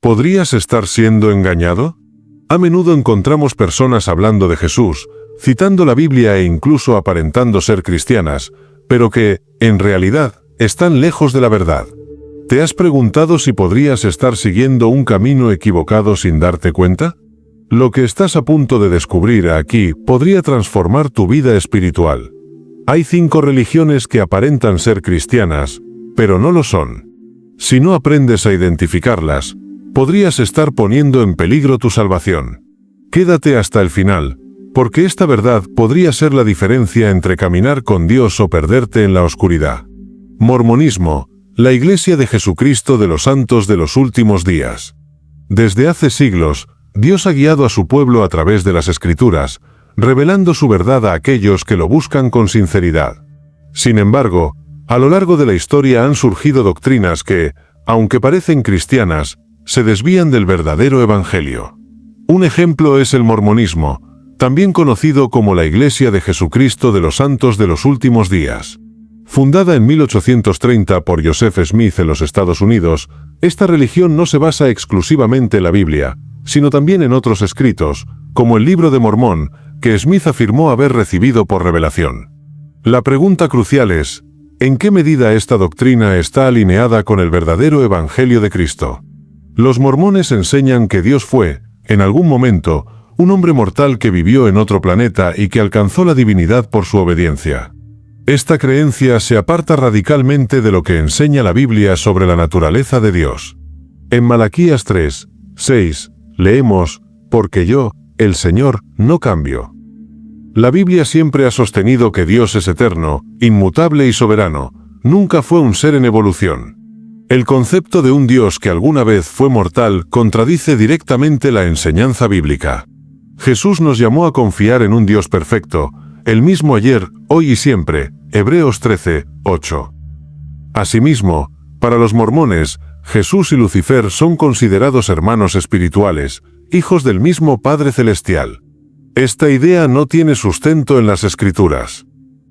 ¿Podrías estar siendo engañado? A menudo encontramos personas hablando de Jesús, citando la Biblia e incluso aparentando ser cristianas, pero que, en realidad, están lejos de la verdad. ¿Te has preguntado si podrías estar siguiendo un camino equivocado sin darte cuenta? Lo que estás a punto de descubrir aquí podría transformar tu vida espiritual. Hay 5 religiones que aparentan ser cristianas, pero no lo son. Si no aprendes a identificarlas, podrías estar poniendo en peligro tu salvación. Quédate hasta el final, porque esta verdad podría ser la diferencia entre caminar con Dios o perderte en la oscuridad. Mormonismo, la Iglesia de Jesucristo de los Santos de los Últimos Días. Desde hace siglos, Dios ha guiado a su pueblo a través de las Escrituras, revelando su verdad a aquellos que lo buscan con sinceridad. Sin embargo, a lo largo de la historia han surgido doctrinas que, aunque parecen cristianas, se desvían del verdadero evangelio. Un ejemplo es el mormonismo, también conocido como la Iglesia de Jesucristo de los Santos de los Últimos Días. Fundada en 1830 por Joseph Smith en los Estados Unidos, esta religión no se basa exclusivamente en la Biblia, sino también en otros escritos, como el Libro de Mormón, que Smith afirmó haber recibido por revelación. La pregunta crucial es, ¿en qué medida esta doctrina está alineada con el verdadero Evangelio de Cristo? Los mormones enseñan que Dios fue, en algún momento, un hombre mortal que vivió en otro planeta y que alcanzó la divinidad por su obediencia. Esta creencia se aparta radicalmente de lo que enseña la Biblia sobre la naturaleza de Dios. En Malaquías 3:6, leemos, «Porque yo, el Señor, no cambio». La Biblia siempre ha sostenido que Dios es eterno, inmutable y soberano, nunca fue un ser en evolución. El concepto de un Dios que alguna vez fue mortal contradice directamente la enseñanza bíblica. Jesús nos llamó a confiar en un Dios perfecto, el mismo ayer, hoy y siempre, Hebreos 13:8. Asimismo, para los mormones, Jesús y Lucifer son considerados hermanos espirituales, hijos del mismo Padre Celestial. Esta idea no tiene sustento en las Escrituras.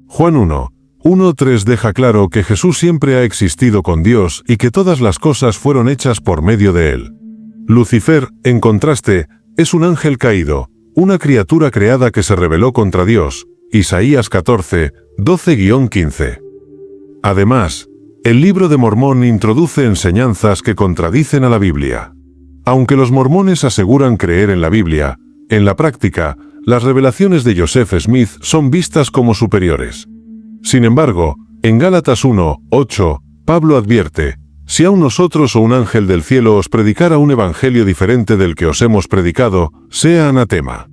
Juan 1:1-3 deja claro que Jesús siempre ha existido con Dios y que todas las cosas fueron hechas por medio de él. Lucifer, en contraste, es un ángel caído, una criatura creada que se rebeló contra Dios. Isaías 14:12-15. Además, el Libro de Mormón introduce enseñanzas que contradicen a la Biblia. Aunque los mormones aseguran creer en la Biblia, en la práctica, las revelaciones de Joseph Smith son vistas como superiores. Sin embargo, en Gálatas 1:8, Pablo advierte, «Si aun nosotros o un ángel del cielo os predicara un evangelio diferente del que os hemos predicado, sea anatema».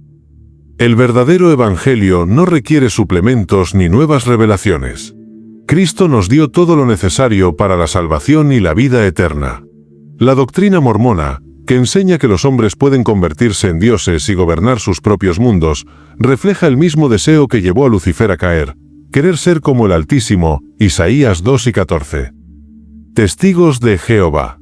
El verdadero evangelio no requiere suplementos ni nuevas revelaciones. Cristo nos dio todo lo necesario para la salvación y la vida eterna. La doctrina mormona, que enseña que los hombres pueden convertirse en dioses y gobernar sus propios mundos, refleja el mismo deseo que llevó a Lucifer a caer, querer ser como el Altísimo, Isaías 2:14. Testigos de Jehová.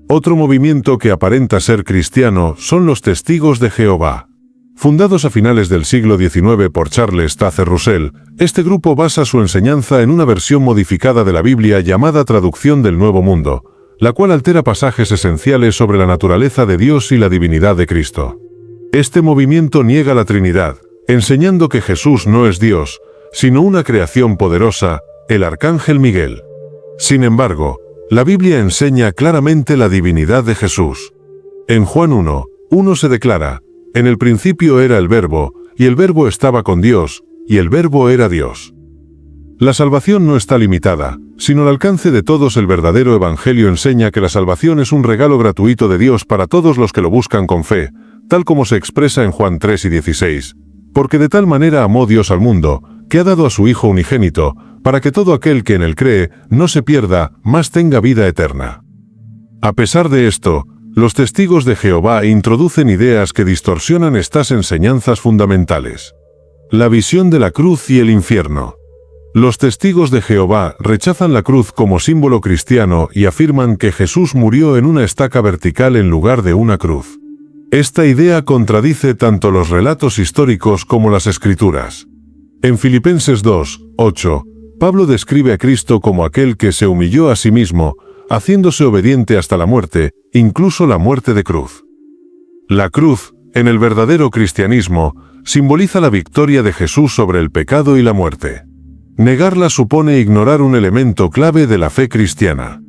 Otro movimiento que aparenta ser cristiano son los Testigos de Jehová. Fundados a finales del siglo XIX por Charles Taze Russell, este grupo basa su enseñanza en una versión modificada de la Biblia llamada Traducción del Nuevo Mundo, la cual altera pasajes esenciales sobre la naturaleza de Dios y la divinidad de Cristo. Este movimiento niega la Trinidad, enseñando que Jesús no es Dios, sino una creación poderosa, el Arcángel Miguel. Sin embargo, la Biblia enseña claramente la divinidad de Jesús. En Juan 1:1 se declara, «En el principio era el Verbo, y el Verbo estaba con Dios, y el Verbo era Dios». La salvación no está limitada, sino al alcance de todos. El verdadero Evangelio enseña que la salvación es un regalo gratuito de Dios para todos los que lo buscan con fe, tal como se expresa en Juan 3:16. Porque de tal manera amó Dios al mundo, que ha dado a su Hijo unigénito, para que todo aquel que en él cree no se pierda, mas tenga vida eterna. A pesar de esto, los Testigos de Jehová introducen ideas que distorsionan estas enseñanzas fundamentales. La visión de la cruz y el infierno. Los Testigos de Jehová rechazan la cruz como símbolo cristiano y afirman que Jesús murió en una estaca vertical en lugar de una cruz. Esta idea contradice tanto los relatos históricos como las Escrituras. En Filipenses 2:8, Pablo describe a Cristo como aquel que se humilló a sí mismo, haciéndose obediente hasta la muerte, incluso la muerte de cruz. La cruz, en el verdadero cristianismo, simboliza la victoria de Jesús sobre el pecado y la muerte. Negarla supone ignorar un elemento clave de la fe cristiana.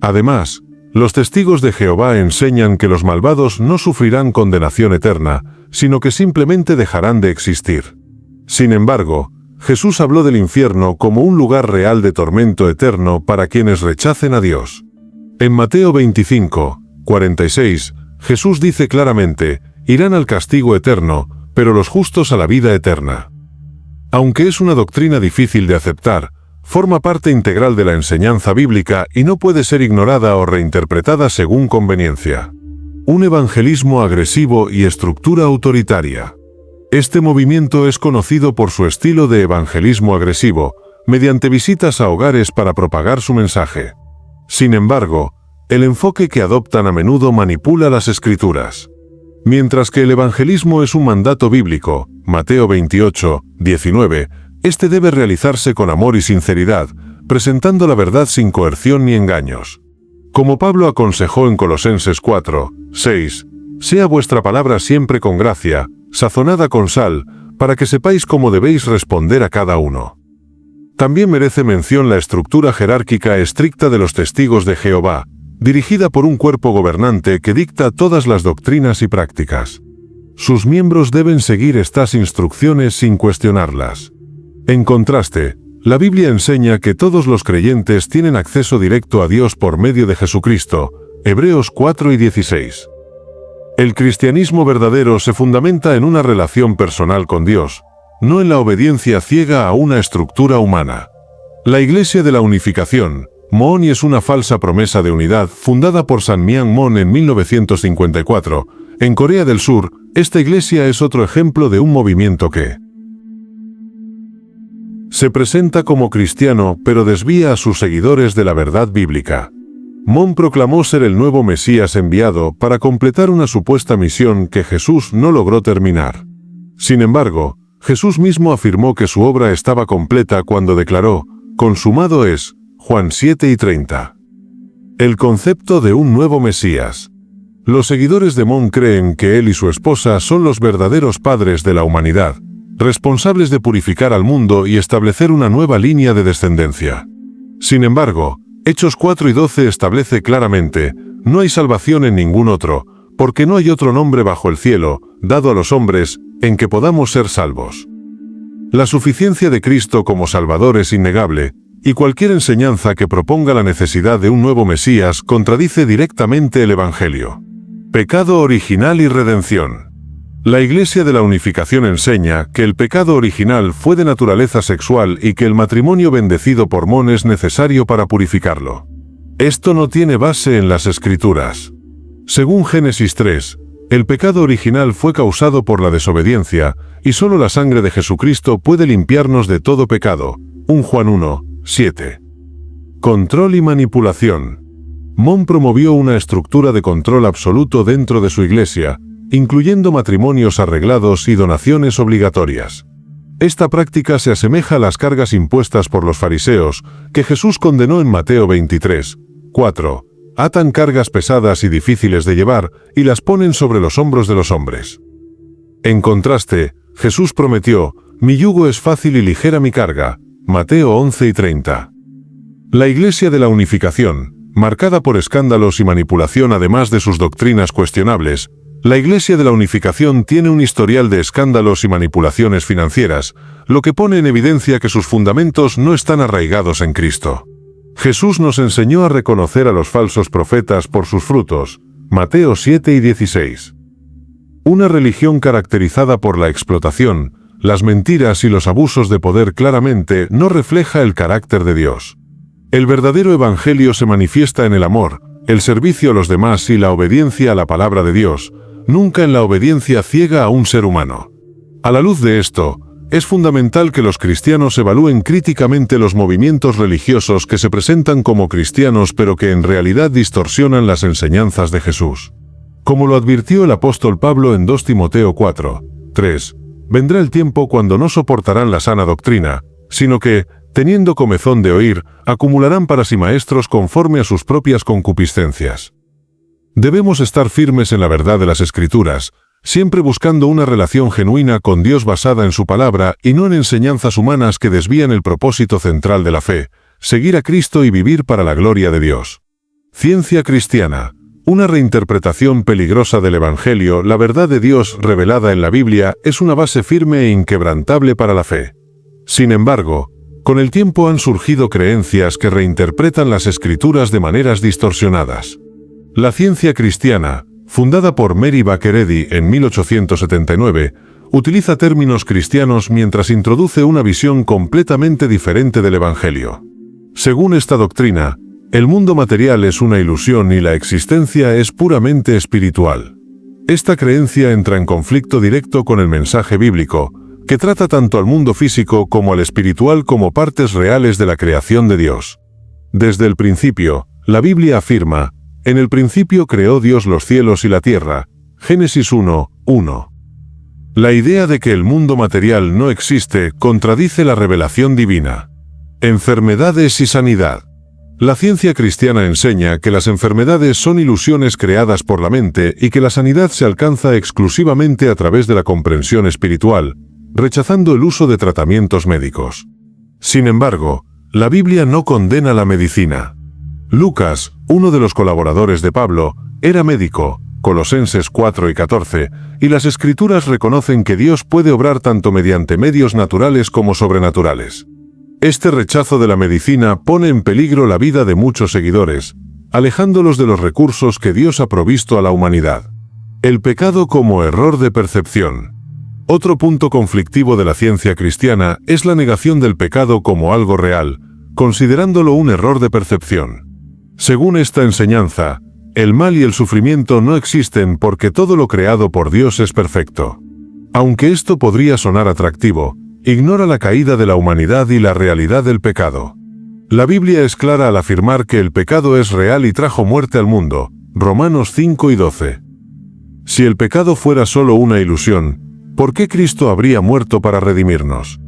Además, los testigos de Jehová enseñan que los malvados no sufrirán condenación eterna, sino que simplemente dejarán de existir. Sin embargo, Jesús habló del infierno como un lugar real de tormento eterno para quienes rechacen a Dios. En Mateo 25, 46, Jesús dice claramente: irán al castigo eterno, pero los justos a la vida eterna. Aunque es una doctrina difícil de aceptar, forma parte integral de la enseñanza bíblica y no puede ser ignorada o reinterpretada según conveniencia. Un evangelismo agresivo y estructura autoritaria. Este movimiento es conocido por su estilo de evangelismo agresivo, mediante visitas a hogares para propagar su mensaje. Sin embargo, el enfoque que adoptan a menudo manipula las Escrituras. Mientras que el evangelismo es un mandato bíblico, Mateo 28, 19, este debe realizarse con amor y sinceridad, presentando la verdad sin coerción ni engaños. Como Pablo aconsejó en Colosenses 4, 6, sea vuestra palabra siempre con gracia, sazonada con sal, para que sepáis cómo debéis responder a cada uno. También merece mención la estructura jerárquica estricta de los testigos de Jehová, dirigida por un cuerpo gobernante que dicta todas las doctrinas y prácticas. Sus miembros deben seguir estas instrucciones sin cuestionarlas. En contraste, la Biblia enseña que todos los creyentes tienen acceso directo a Dios por medio de Jesucristo, Hebreos 4 y 16. El cristianismo verdadero se fundamenta en una relación personal con Dios, no en la obediencia ciega a una estructura humana. La Iglesia de la Unificación, Moon, es una falsa promesa de unidad fundada por San Myung Moon en 1954. En Corea del Sur, esta iglesia es otro ejemplo de un movimiento que se presenta como cristiano pero desvía a sus seguidores de la verdad bíblica. Moon proclamó ser el nuevo Mesías enviado para completar una supuesta misión que Jesús no logró terminar. Sin embargo, Jesús mismo afirmó que su obra estaba completa cuando declaró: consumado es, Juan 7 y 30. El concepto de un nuevo Mesías. Los seguidores de Moon creen que él y su esposa son los verdaderos padres de la humanidad, responsables de purificar al mundo y establecer una nueva línea de descendencia. Sin embargo, Hechos 4 y 12 establece claramente: no hay salvación en ningún otro, porque no hay otro nombre bajo el cielo, dado a los hombres, en que podamos ser salvos. La suficiencia de Cristo como Salvador es innegable, y cualquier enseñanza que proponga la necesidad de un nuevo Mesías contradice directamente el Evangelio. Pecado original y redención. La Iglesia de la Unificación enseña que el pecado original fue de naturaleza sexual y que el matrimonio bendecido por Moon es necesario para purificarlo. Esto no tiene base en las Escrituras. Según Génesis 3, el pecado original fue causado por la desobediencia, y solo la sangre de Jesucristo puede limpiarnos de todo pecado. 1 Juan 1, 7. Control y manipulación. Moon promovió una estructura de control absoluto dentro de su iglesia, incluyendo matrimonios arreglados y donaciones obligatorias. Esta práctica se asemeja a las cargas impuestas por los fariseos, que Jesús condenó en Mateo 23, 4. Atan cargas pesadas y difíciles de llevar y las ponen sobre los hombros de los hombres. En contraste, Jesús prometió: mi yugo es fácil y ligera mi carga, Mateo 11 y 30. La Iglesia de la Unificación, marcada por escándalos y manipulación además de sus doctrinas cuestionables, la Iglesia de la Unificación tiene un historial de escándalos y manipulaciones financieras, lo que pone en evidencia que sus fundamentos no están arraigados en Cristo. Jesús nos enseñó a reconocer a los falsos profetas por sus frutos, Mateo 7 y 16. Una religión caracterizada por la explotación, las mentiras y los abusos de poder claramente no refleja el carácter de Dios. El verdadero evangelio se manifiesta en el amor, el servicio a los demás y la obediencia a la palabra de Dios, nunca en la obediencia ciega a un ser humano. A la luz de esto, es fundamental que los cristianos evalúen críticamente los movimientos religiosos que se presentan como cristianos pero que en realidad distorsionan las enseñanzas de Jesús. Como lo advirtió el apóstol Pablo en 2 Timoteo 4, 3, vendrá el tiempo cuando no soportarán la sana doctrina, sino que, teniendo comezón de oír, acumularán para sí maestros conforme a sus propias concupiscencias. Debemos estar firmes en la verdad de las Escrituras, siempre buscando una relación genuina con Dios basada en su palabra y no en enseñanzas humanas que desvían el propósito central de la fe, seguir a Cristo y vivir para la gloria de Dios. Ciencia cristiana. Una reinterpretación peligrosa del Evangelio. La verdad de Dios revelada en la Biblia es una base firme e inquebrantable para la fe. Sin embargo, con el tiempo han surgido creencias que reinterpretan las Escrituras de maneras distorsionadas. La ciencia cristiana, fundada por Mary Baker Eddy en 1879, utiliza términos cristianos mientras introduce una visión completamente diferente del Evangelio. Según esta doctrina, el mundo material es una ilusión y la existencia es puramente espiritual. Esta creencia entra en conflicto directo con el mensaje bíblico, que trata tanto al mundo físico como al espiritual como partes reales de la creación de Dios. Desde el principio, la Biblia afirma: en el principio creó Dios los cielos y la tierra. Génesis 1:1. La idea de que el mundo material no existe contradice la revelación divina. Enfermedades y sanidad. La ciencia cristiana enseña que las enfermedades son ilusiones creadas por la mente y que la sanidad se alcanza exclusivamente a través de la comprensión espiritual, rechazando el uso de tratamientos médicos. Sin embargo, la Biblia no condena la medicina. Lucas, uno de los colaboradores de Pablo, era médico, Colosenses 4:14, y las Escrituras reconocen que Dios puede obrar tanto mediante medios naturales como sobrenaturales. Este rechazo de la medicina pone en peligro la vida de muchos seguidores, alejándolos de los recursos que Dios ha provisto a la humanidad. El pecado como error de percepción. Otro punto conflictivo de la ciencia cristiana es la negación del pecado como algo real, considerándolo un error de percepción. Según esta enseñanza, el mal y el sufrimiento no existen porque todo lo creado por Dios es perfecto. Aunque esto podría sonar atractivo, ignora la caída de la humanidad y la realidad del pecado. La Biblia es clara al afirmar que el pecado es real y trajo muerte al mundo. Romanos 5:12. Si el pecado fuera solo una ilusión, ¿por qué Cristo habría muerto para redimirnos?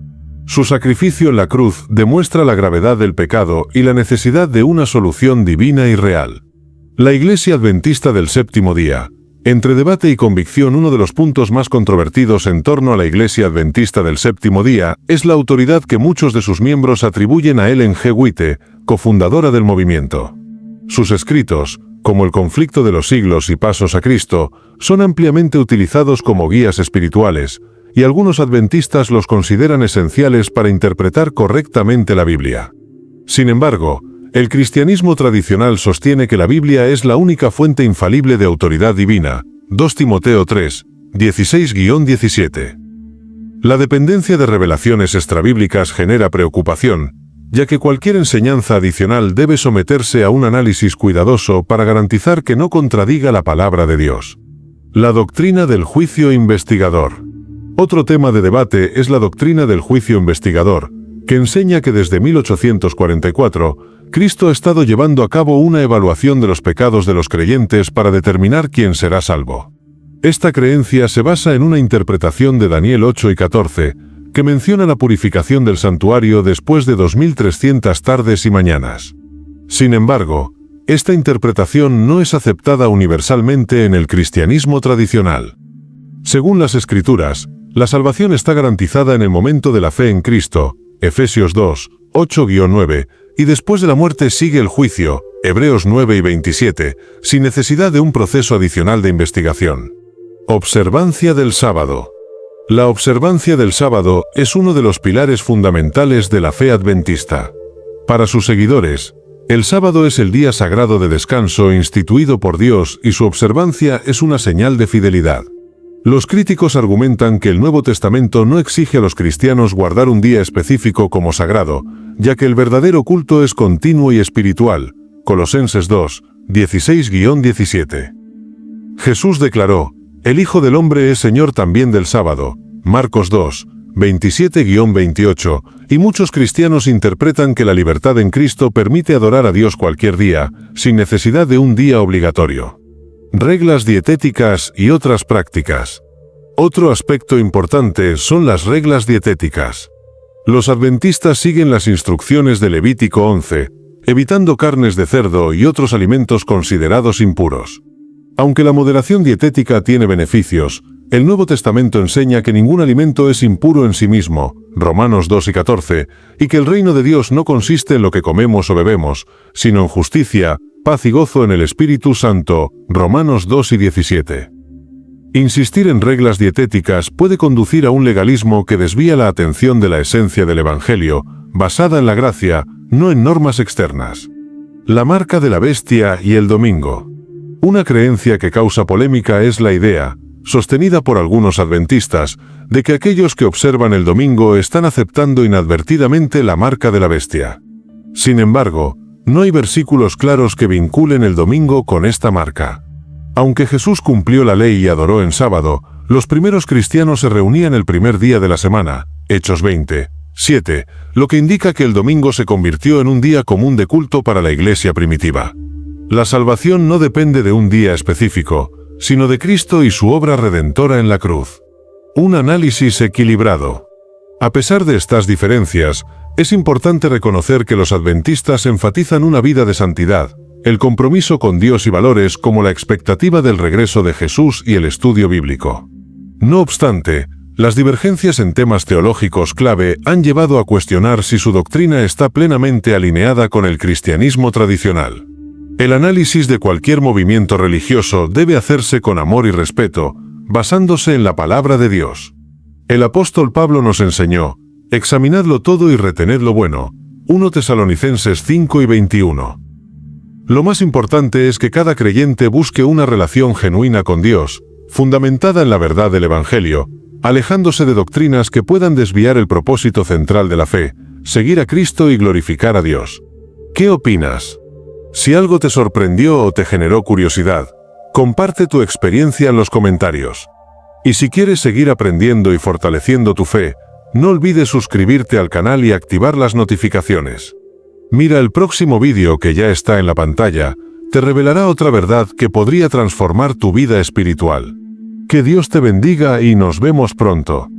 Su sacrificio en la cruz demuestra la gravedad del pecado y la necesidad de una solución divina y real. La Iglesia Adventista del Séptimo Día. Entre debate y convicción, uno de los puntos más controvertidos en torno a la Iglesia Adventista del Séptimo Día es la autoridad que muchos de sus miembros atribuyen a Ellen G. White, cofundadora del movimiento. Sus escritos, como El conflicto de los siglos y Pasos a Cristo, son ampliamente utilizados como guías espirituales, y algunos adventistas los consideran esenciales para interpretar correctamente la Biblia. Sin embargo, el cristianismo tradicional sostiene que la Biblia es la única fuente infalible de autoridad divina. 2 Timoteo 3, 16-17. La dependencia de revelaciones extrabíblicas genera preocupación, ya que cualquier enseñanza adicional debe someterse a un análisis cuidadoso para garantizar que no contradiga la palabra de Dios. La doctrina del juicio investigador. Otro tema de debate es la doctrina del juicio investigador, que enseña que desde 1844, Cristo ha estado llevando a cabo una evaluación de los pecados de los creyentes para determinar quién será salvo. Esta creencia se basa en una interpretación de Daniel 8:14, que menciona la purificación del santuario después de 2300 tardes y mañanas. Sin embargo, esta interpretación no es aceptada universalmente en el cristianismo tradicional. Según las Escrituras, la salvación está garantizada en el momento de la fe en Cristo, Efesios 2, 8-9, y después de la muerte sigue el juicio, Hebreos 9:27, sin necesidad de un proceso adicional de investigación. Observancia del sábado. La observancia del sábado es uno de los pilares fundamentales de la fe adventista. Para sus seguidores, el sábado es el día sagrado de descanso instituido por Dios y su observancia es una señal de fidelidad. Los críticos argumentan que el Nuevo Testamento no exige a los cristianos guardar un día específico como sagrado, ya que el verdadero culto es continuo y espiritual. Colosenses 2, 16-17. Jesús declaró: el Hijo del Hombre es Señor también del sábado. Marcos 2, 27-28, y muchos cristianos interpretan que la libertad en Cristo permite adorar a Dios cualquier día, sin necesidad de un día obligatorio. Reglas dietéticas y otras prácticas. Otro aspecto importante son las reglas dietéticas. Los adventistas siguen las instrucciones de Levítico 11, evitando carnes de cerdo y otros alimentos considerados impuros. Aunque la moderación dietética tiene beneficios, el Nuevo Testamento enseña que ningún alimento es impuro en sí mismo, Romanos 2 y 14, y que el reino de Dios no consiste en lo que comemos o bebemos, sino en justicia, paz y gozo en el Espíritu Santo, Romanos 2 y 17. Insistir en reglas dietéticas puede conducir a un legalismo que desvía la atención de la esencia del Evangelio, basada en la gracia, no en normas externas. La marca de la bestia y el domingo. Una creencia que causa polémica es la idea, sostenida por algunos adventistas, de que aquellos que observan el domingo están aceptando inadvertidamente la marca de la bestia. Sin embargo, no hay versículos claros que vinculen el domingo con esta marca. Aunque Jesús cumplió la ley y adoró en sábado, los primeros cristianos se reunían el primer día de la semana, Hechos 20, 7, lo que indica que el domingo se convirtió en un día común de culto para la iglesia primitiva. La salvación no depende de un día específico, sino de Cristo y su obra redentora en la cruz. Un análisis equilibrado. A pesar de estas diferencias, es importante reconocer que los adventistas enfatizan una vida de santidad, el compromiso con Dios y valores como la expectativa del regreso de Jesús y el estudio bíblico. No obstante, las divergencias en temas teológicos clave han llevado a cuestionar si su doctrina está plenamente alineada con el cristianismo tradicional. El análisis de cualquier movimiento religioso debe hacerse con amor y respeto, basándose en la palabra de Dios. El apóstol Pablo nos enseñó: examinadlo todo y retened lo bueno. 1 Tesalonicenses 5 y 21. Lo más importante es que cada creyente busque una relación genuina con Dios, fundamentada en la verdad del Evangelio, alejándose de doctrinas que puedan desviar el propósito central de la fe, seguir a Cristo y glorificar a Dios. ¿Qué opinas? Si algo te sorprendió o te generó curiosidad, comparte tu experiencia en los comentarios. Y si quieres seguir aprendiendo y fortaleciendo tu fe, no olvides suscribirte al canal y activar las notificaciones. Mira el próximo vídeo que ya está en la pantalla, te revelará otra verdad que podría transformar tu vida espiritual. Que Dios te bendiga y nos vemos pronto.